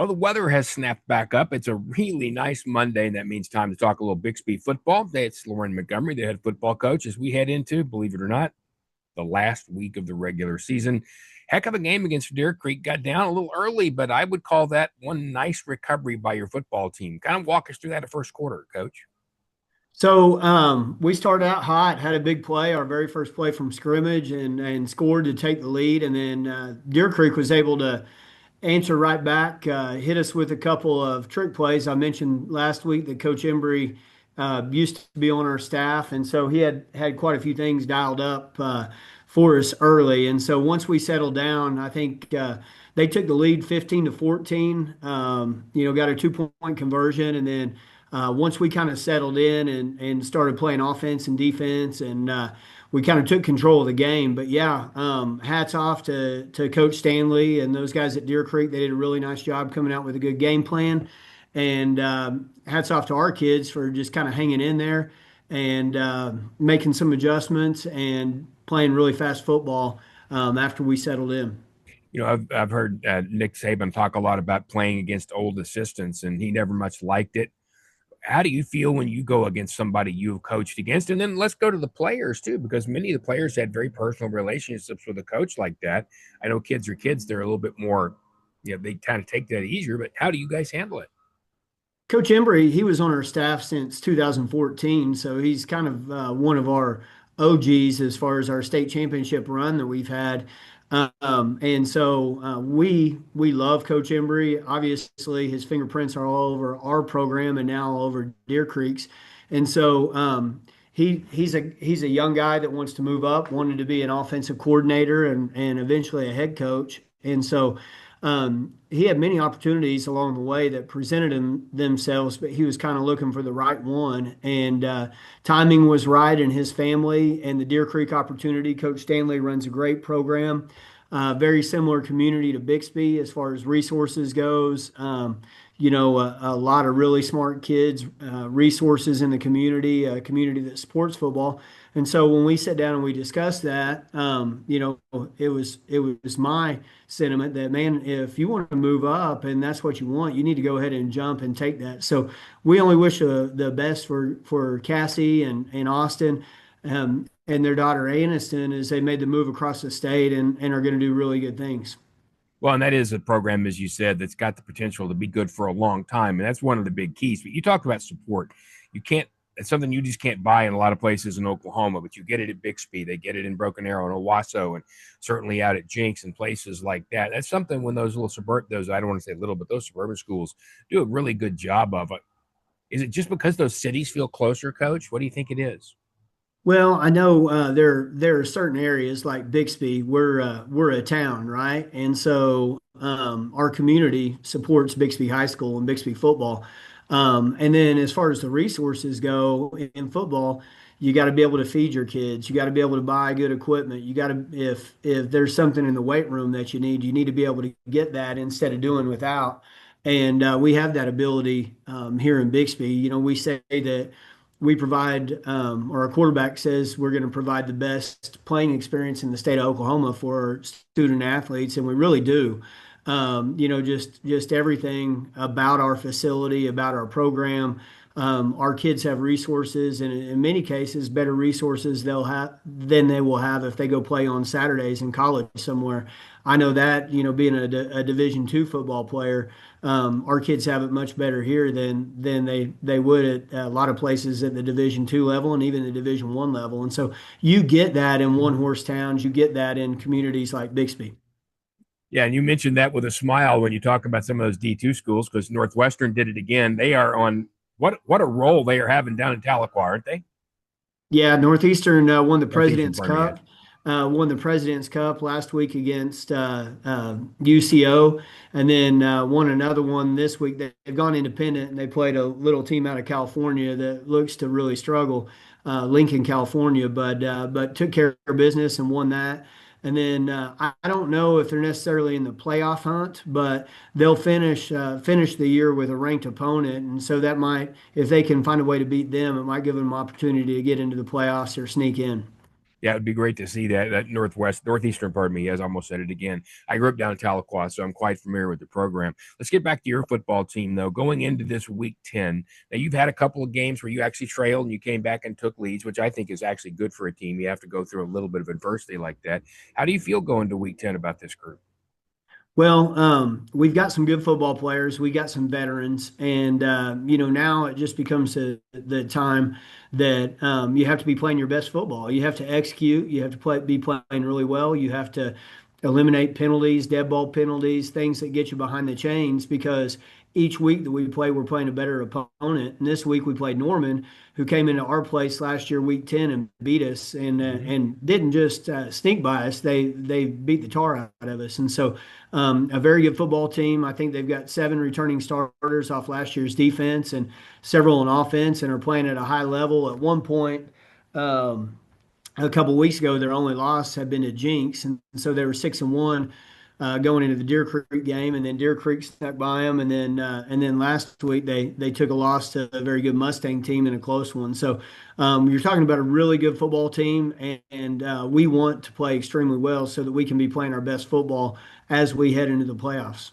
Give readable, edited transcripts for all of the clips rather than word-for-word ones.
Well, the weather has snapped back up. It's a really nice Monday, and that means time to talk a little Bixby football. It's Loren Montgomery, the head football coach, as we head into, believe it or not, the last week of the regular season. Heck of a game against Deer Creek. Got down a little early, but I would call that one nice recovery by your football team. Kind of walk us through that at first quarter, coach. We started out hot, had a big play, our very first play from scrimmage, and scored to take the lead. And then Deer Creek was able to answer right back, hit us with a couple of trick plays. I mentioned last week that Coach Embry used to be on our staff, and so he had quite a few things dialed up for us early. And so once we settled down, I think they took the lead 15 to 14. Got a 2 point conversion, and then once we kind of settled in and started playing offense and defense, and we kind of took control of the game. But yeah, hats off to Coach Stanley and those guys at Deer Creek. They did a really nice job coming out with a good game plan. And hats off to our kids for just kind of hanging in there and making some adjustments and playing really fast football after we settled in. I've heard Nick Saban talk a lot about playing against old assistants, and he never much liked it. How do you feel when you go against somebody you've coached against? And then let's go to the players too, because many of the players had very personal relationships with a coach like that. I know kids are kids; they're a little bit more, they kind of take that easier. But how do you guys handle it? Coach Embry, he was on our staff since 2014, so he's kind of one of our OGs as far as our state championship run that we've had. We love Coach Embry. Obviously, his fingerprints are all over our program and now all over Deer Creek's. And so he's a young guy that wants to move up, wanted to be an offensive coordinator and eventually a head coach. And so he had many opportunities along the way that presented themselves, but he was kind of looking for the right one. And timing was right in his family and the Deer Creek opportunity. Coach Stanley runs a great program, very similar community to Bixby as far as resources goes. A lot of really smart kids, resources in the community, a community that supports football. And so when we sat down and we discussed that, it was my sentiment that, man, if you want to move up and that's what you want, you need to go ahead and jump and take that. So we only wish the best for Cassie and Austin, and their daughter Aniston as they made the move across the state and are going to do really good things. Well, and that is a program, as you said, that's got the potential to be good for a long time. And that's one of the big keys. But you talked about support. You can't, it's something you just can't buy in a lot of places in Oklahoma, but you get it at Bixby. They get it in Broken Arrow and Owasso, and certainly out at Jinx and places like that. That's something when those I don't want to say little, but those suburban schools do a really good job of it. Is it just because those cities feel closer, Coach? What do you think it is? Well, I know there are certain areas like Bixby. We're a town, right? And so our community supports Bixby High School and Bixby football. And then as far as the resources go in football, you got to be able to feed your kids. You got to be able to buy good equipment. You got to if there's something in the weight room that you need to be able to get that instead of doing without. And we have that ability here in Bixby. We say that we provide, or our quarterback says we're going to provide the best playing experience in the state of Oklahoma for our student athletes, and we really do. Just everything about our facility, about our program. Our kids have resources, and in many cases, better resources they'll have than they will have if they go play on Saturdays in college somewhere. I know that, being a Division two football player, our kids have it much better here than they would at a lot of places at the Division two level and even the Division one level. And so you get that in one horse towns, you get that in communities like Bixby. Yeah, and you mentioned that with a smile when you talk about some of those D2 schools because Northwestern did it again. They are on what a role they are having down in Tahlequah, aren't they? Yeah, Northeastern won the Northeastern, President's pardon me. Yeah. Cup. Won the President's Cup last week against UCO, and then won another one this week. They've gone independent and they played a little team out of California that looks to really struggle, Lincoln, California, but took care of business and won that. And then I don't know if they're necessarily in the playoff hunt, but they'll finish the year with a ranked opponent, and so that might, if they can find a way to beat them, it might give them an opportunity to get into the playoffs or sneak in. Yeah, it'd be great to see that northeastern, pardon me, as I almost said it again. I grew up down in Tahlequah, so I'm quite familiar with the program. Let's get back to your football team, though. Going into this week 10, now you've had a couple of games where you actually trailed and you came back and took leads, which I think is actually good for a team. You have to go through a little bit of adversity like that. How do you feel going to week 10 about this group? Well, we've got some good football players. We got some veterans, and now it just becomes the time that you have to be playing your best football. You have to execute. You have to be playing really well. You have to eliminate penalties, dead ball penalties, things that get you behind the chains. Because each week that we play, we're playing a better opponent. And this week we played Norman, who came into our place last year, week 10, and beat us, and didn't just sneak by us. They beat the tar out of us, and so. A very good football team. I think they've got 7 returning starters off last year's defense and several on offense and are playing at a high level. At one point, um, a couple weeks ago, their only loss had been to Jinx, and so they were 6-1 going into the Deer Creek game, and then Deer Creek stuck by them, and then last week they took a loss to a very good Mustang team in a close one. So you're talking about a really good football team, and we want to play extremely well so that we can be playing our best football as we head into the playoffs.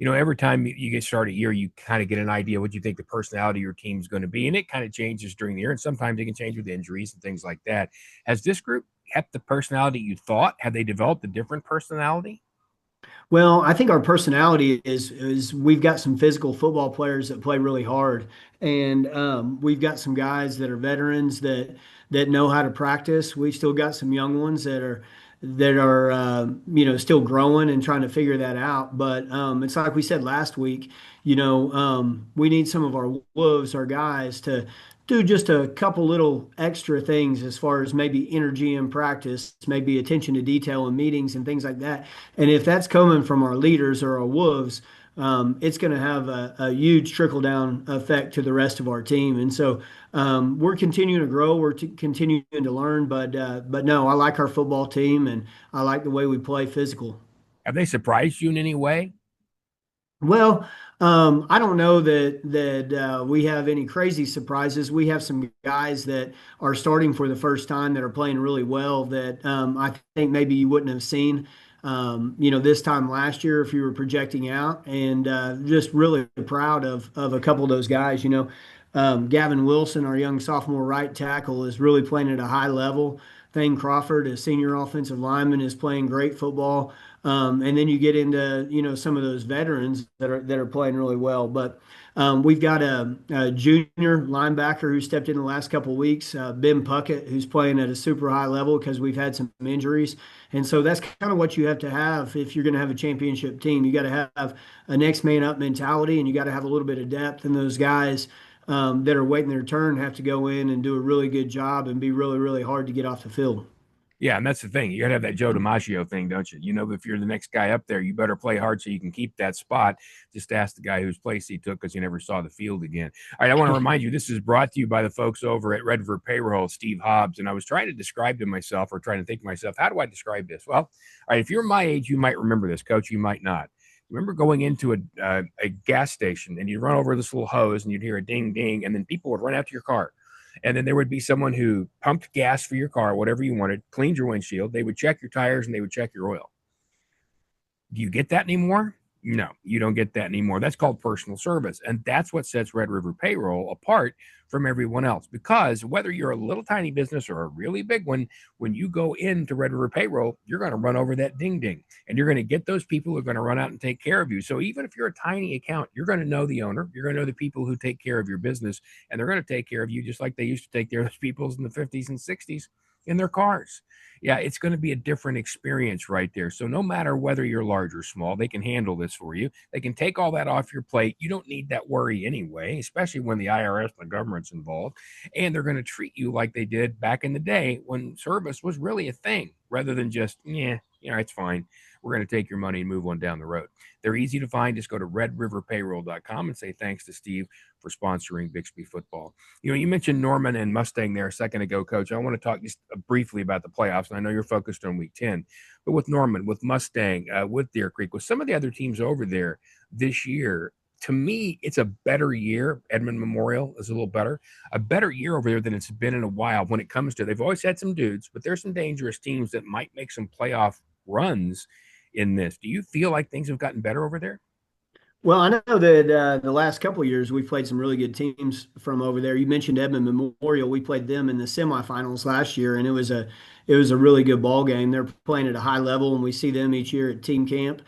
Every time you get started a year, you kind of get an idea what you think the personality of your team is going to be, and it kind of changes during the year. And sometimes it can change with injuries and things like that. Has this group kept the personality you thought? Have they developed a different personality? Well, I think our personality is we've got some physical football players that play really hard, and we've got some guys that are veterans that know how to practice. We've still got some young ones that are still growing and trying to figure that out. But it's like we said last week, we need some of our wolves, our guys, to do just a couple little extra things as far as maybe energy in practice, maybe attention to detail in meetings and things like that. And if that's coming from our leaders or our wolves, it's going to have a huge trickle down effect to the rest of our team. And so we're continuing to grow, we're continuing to learn, but no, I like our football team and I like the way we play physical. Have they surprised you in any way? Well, I don't know that we have any crazy surprises. We have some guys that are starting for the first time that are playing really well that I think maybe you wouldn't have seen, this time last year if you were projecting out, and just really proud of a couple of those guys. Gavin Wilson, our young sophomore right tackle, is really playing at a high level. Thane Crawford, a senior offensive lineman, is playing great football. And then you get into some of those veterans that are playing really well. But we've got a junior linebacker who stepped in the last couple of weeks, Ben Puckett, who's playing at a super high level because we've had some injuries. And so that's kind of what you have to have if you're going to have a championship team. You got to have a next man up mentality, and you got to have a little bit of depth. And those guys that are waiting their turn have to go in and do a really good job and be really, really hard to get off the field. Yeah, and that's the thing. You got to have that Joe DiMaggio thing, don't you? If you're the next guy up there, you better play hard so you can keep that spot. Just ask the guy whose place he took because you never saw the field again. All right, I want to remind you this is brought to you by the folks over at Red River Payroll, Steve Hobbs. And I was trying to describe to myself or trying to think to myself, how do I describe this? Well, all right, if you're my age, you might remember this, Coach. You might not. Remember going into a gas station and you'd run over this little hose and you'd hear a ding, ding, and then people would run out to your car. And then there would be someone who pumped gas for your car, whatever you wanted, cleaned your windshield. They would check your tires and they would check your oil. Do you get that anymore? No, you don't get that anymore. That's called personal service. And that's what sets Red River Payroll apart from everyone else. Because whether you're a little tiny business or a really big one, when you go into Red River Payroll, you're going to run over that ding ding and you're going to get those people who are going to run out and take care of you. So even if you're a tiny account, you're going to know the owner, you're going to know the people who take care of your business, and they're going to take care of you just like they used to take care of those people in the 50s and 60s in their cars. Yeah, it's going to be a different experience right there. So no matter whether you're large or small, they can handle this for you. They can take all that off your plate. You don't need that worry anyway, especially when the IRS and the government's involved. And they're going to treat you like they did back in the day when service was really a thing rather than just, yeah, it's fine. We're going to take your money and move on down the road. They're easy to find. Just go to redriverpayroll.com and say thanks to Steve for sponsoring Bixby football. You mentioned Norman and Mustang there a second ago, Coach. I want to talk just briefly about the playoffs, and I know you're focused on week 10. But with Norman, with Mustang, with Deer Creek, with some of the other teams over there this year, to me, it's a better year. Edmond Memorial is a little better, a better year over there than it's been in a while when it comes to, they've always had some dudes, but there's some dangerous teams that might make some playoff runs in this. Do you feel like things have gotten better over there? Well, I know that the last couple of years we've played some really good teams from over there. You mentioned Edmond Memorial. We played them in the semifinals last year, and it was a really good ball game. They're playing at a high level, and we see them each year at team camp.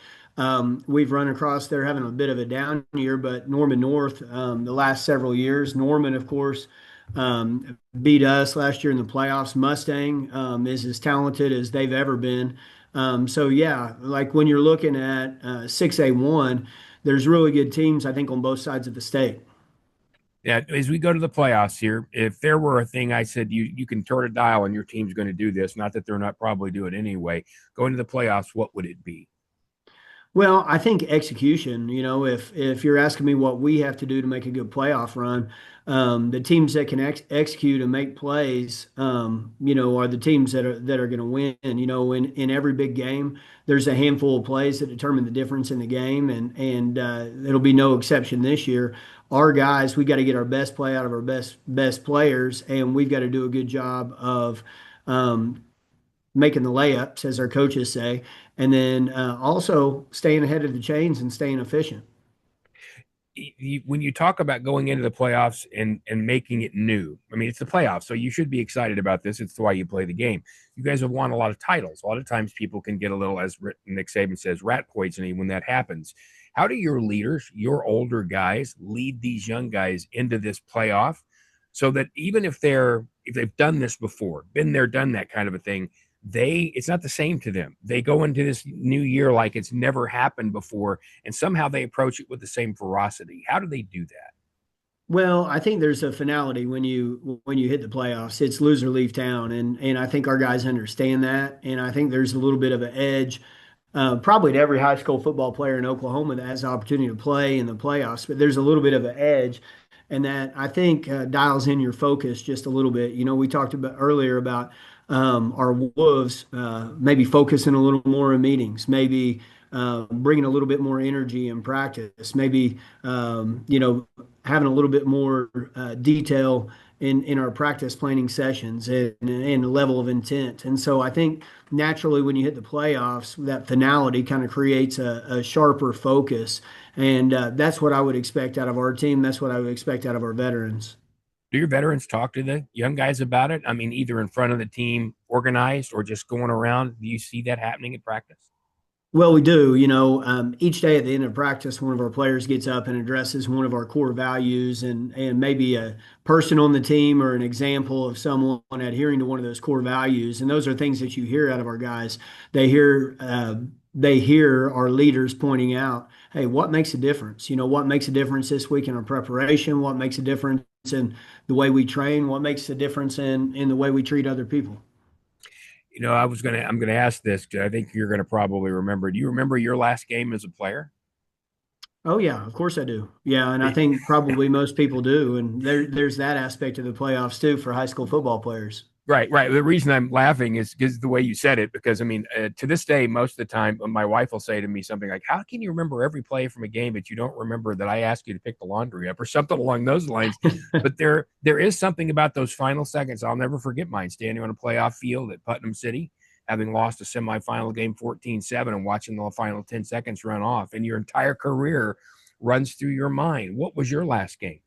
We've run across. They're having a bit of a down year, but Norman North the last several years. Norman, of course, beat us last year in the playoffs. Mustang is as talented as they've ever been. So yeah, like when you're looking at 6A1, there's really good teams, I think, on both sides of the state. Yeah, as we go to the playoffs here, if there were a thing I said you can turn a dial and your team's going to do this, not that they're not probably doing it anyway, going to the playoffs, what would it be? Well, I think execution, if you're asking me what we have to do to make a good playoff run, the teams that can execute and make plays, are the teams that are going to win. In every big game, there's a handful of plays that determine the difference in the game, and it'll be no exception this year. Our guys, we got to get our best play out of our best players, and we've got to do a good job of um, making the layups, as our coaches say, and then also staying ahead of the chains and staying efficient. When you talk about going into the playoffs and making it new, I mean, it's the playoffs, so you should be excited about this. It's why you play the game. You guys have won a lot of titles. A lot of times people can get a little, as Nick Saban says, rat poisoning when that happens. How do your leaders, your older guys, lead these young guys into this playoff so that even if they've done this before, been there, done that kind of a thing, it's not the same to them. They go into this new year like it's never happened before, and somehow they approach it with the same ferocity. How do they do that? Well, I think there's a finality when you hit the playoffs. It's lose or leave town, and I think our guys understand that, and I think there's a little bit of an edge probably to every high school football player in Oklahoma that has the opportunity to play in the playoffs. But there's a little bit of an edge, and that I think dials in your focus just a little bit. We talked about earlier about our Wolves maybe focusing a little more in meetings, maybe bringing a little bit more energy in practice, maybe having a little bit more detail in our practice planning sessions and a level of intent. And so I think naturally when you hit the playoffs, that finality kind of creates a sharper focus. And that's what I would expect out of our team. That's what I would expect out of our veterans. Do your veterans talk to the young guys about it? I mean, either in front of the team, organized, or just going around. Do you see that happening in practice? Well, we do. Each day at the end of practice, one of our players gets up and addresses one of our core values and maybe a person on the team or an example of someone adhering to one of those core values. And those are things that you hear out of our guys. They hear our leaders pointing out, hey, what makes a difference? What makes a difference this week in our preparation? What makes a difference in the way we train? What makes a difference in the way we treat other people? I'm gonna ask this because I think you're gonna probably remember. Do you remember your last game as a player? Oh yeah, of course I do. Yeah, and I think probably most people do. And there's that aspect of the playoffs too for high school football players. Right, right. The reason I'm laughing is because the way you said it. Because I mean, to this day, most of the time, my wife will say to me something like, "How can you remember every play from a game, but you don't remember that I asked you to pick the laundry up or something along those lines?" But there is something about those final seconds. I'll never forget mine standing on a playoff field at Putnam City, having lost a semifinal game 14-7 and watching the final 10 seconds run off, and your entire career runs through your mind. What was your last game?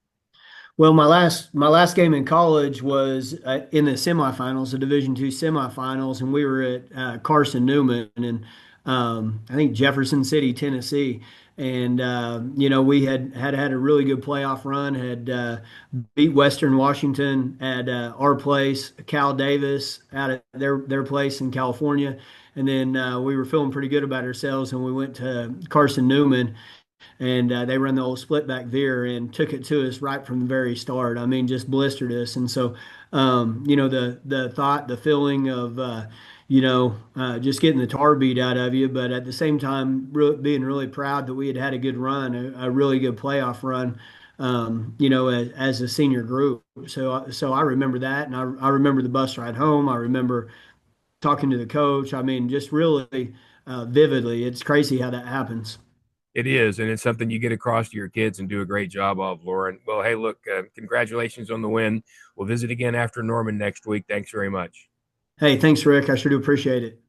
Well, my last game in college was in the semifinals, the Division II semifinals, and we were at Carson Newman and I think Jefferson City, Tennessee. And we had a really good playoff run, had beat Western Washington at our place, Cal Davis out at their place in California, and then we were feeling pretty good about ourselves, and we went to Carson Newman and they run the old split back veer and took it to us right from the very start. I mean, just blistered us. And so, the thought, the feeling of, just getting the tar beat out of you, but at the same time, being really proud that we had had a good run, a really good playoff run. As a senior group. So I remember that, and I remember the bus ride home. I remember talking to the coach. I mean, just really vividly. It's crazy how that happens. It is, and it's something you get across to your kids and do a great job of, Lauren. Well, hey, look, congratulations on the win. We'll visit again after Norman next week. Thanks very much. Hey, thanks, Rick. I sure do appreciate it.